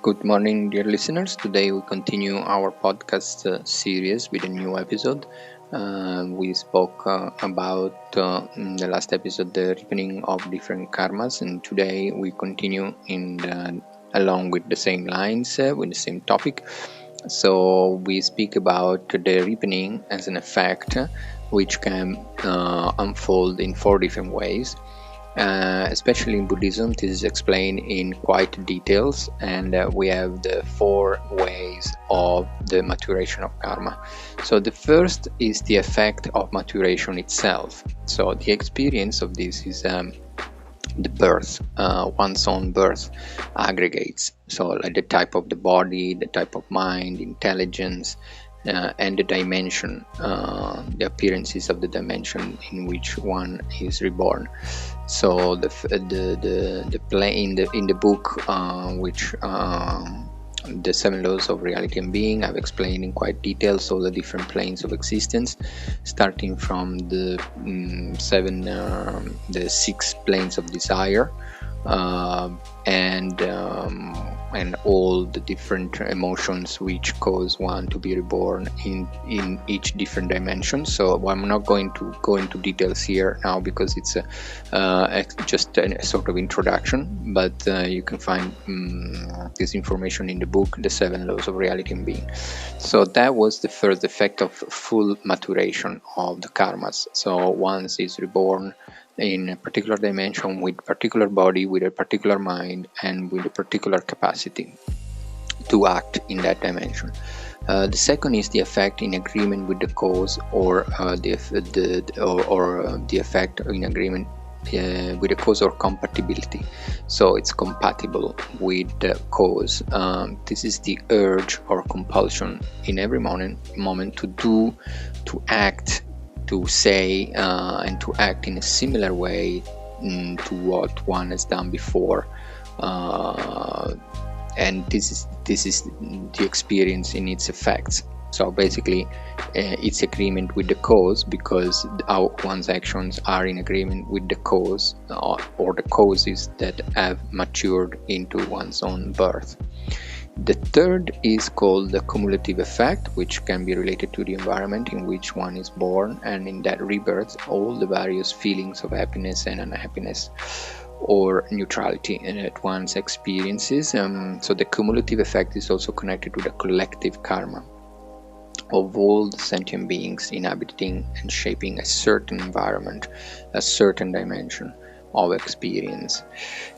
Good morning, dear listeners. Today we continue our podcast series with a new episode. We spoke about in the last episode the ripening of different karmas, and today we continue along with the same lines with the same topic. So we speak about the ripening as an effect which can unfold in four different ways. Especially in Buddhism, this is explained in quite details, and we have the four ways of the maturation of karma. So the first is the effect of maturation itself. So the experience of this is the birth, one's own birth aggregates. So like the type of the body, the type of mind, intelligence, and the dimension, the appearances of the dimension in which one is reborn. So the play in the book, which the 7 laws of reality and being, I've explained in quite details all the different planes of existence, starting from the 6 planes of desire, and all the different emotions which cause one to be reborn in each different dimension. So I'm not going to go into details here now because it's just a sort of introduction, but you can find this information in the book, The 7 Laws of Reality and Being. So that was the first effect of full maturation of the karmas. So once is reborn in a particular dimension with particular body, with a particular mind, and with a particular capacity to act in that dimension. The second is the effect in agreement with the cause, or the effect in agreement with the cause or compatibility. So it's compatible with the cause. This is the urge or compulsion in every moment to do, to act, to say, and to act in a similar way to what one has done before, and this is the experience in its effects. So basically, it's agreement with the cause, because one's actions are in agreement with the cause, or the causes that have matured into one's own birth. The third is called the cumulative effect, which can be related to the environment in which one is born, and in that rebirth, all the various feelings of happiness and unhappiness or neutrality that one's experiences. So the cumulative effect is also connected to the collective karma of all the sentient beings inhabiting and shaping a certain environment, a certain dimension of experience.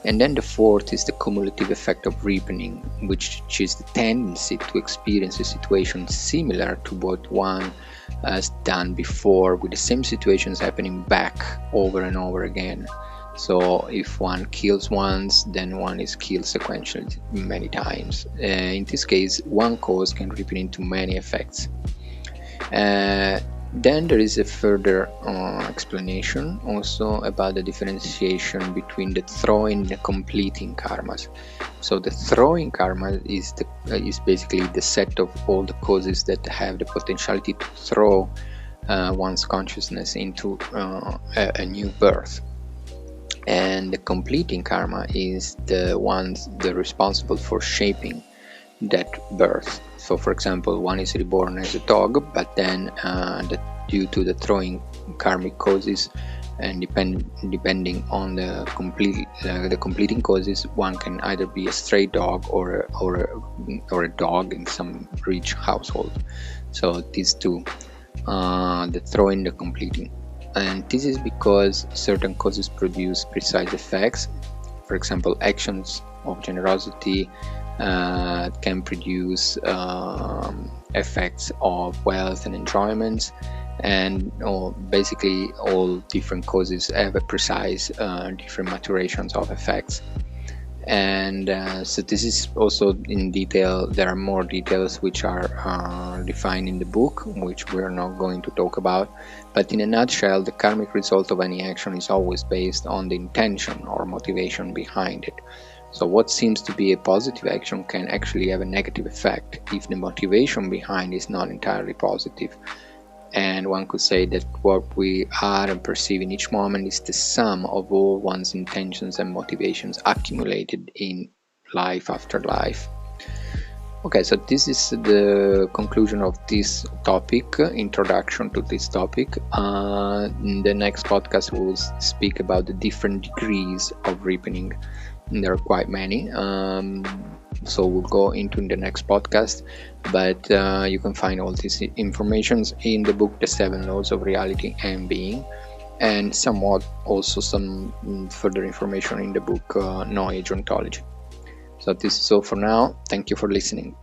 And then the fourth is the cumulative effect of ripening, which is the tendency to experience a situation similar to what one has done before, with the same situations happening back over and over again. So if one kills once, then one is killed sequentially many times. In this case, one cause can ripen into many effects. Then there is a further explanation also about the differentiation between the throwing and the completing karmas. So the throwing karma is basically the set of all the causes that have the potentiality to throw one's consciousness into a new birth. And the completing karma is the responsible for shaping that birth. So for example, one is reborn as a dog, but then due to the throwing karmic causes, and depending on the completing causes, one can either be a stray dog or a dog in some rich household. So these two, the throwing, the completing. And this is because certain causes produce precise effects. For example, actions of generosity can produce effects of wealth and enjoyment, and basically all different causes have a precise different maturations of effects. And so this is also in detail. There are more details which are defined in the book, which we're not going to talk about, but in a nutshell, the karmic result of any action is always based on the intention or motivation behind it. So what seems to be a positive action can actually have a negative effect if the motivation behind is not entirely positive. And one could say that what we are and perceive in each moment is the sum of all one's intentions and motivations accumulated in life after life. Okay, so this is the conclusion of this topic, introduction to this topic. In the next podcast, we will speak about the different degrees of ripening. There are quite many, so we'll go into the next podcast. But you can find all these informations in the book, The 7 Laws of Reality and Being, and somewhat also some further information in the book, No Age Ontology. So this is all for now. Thank you for listening.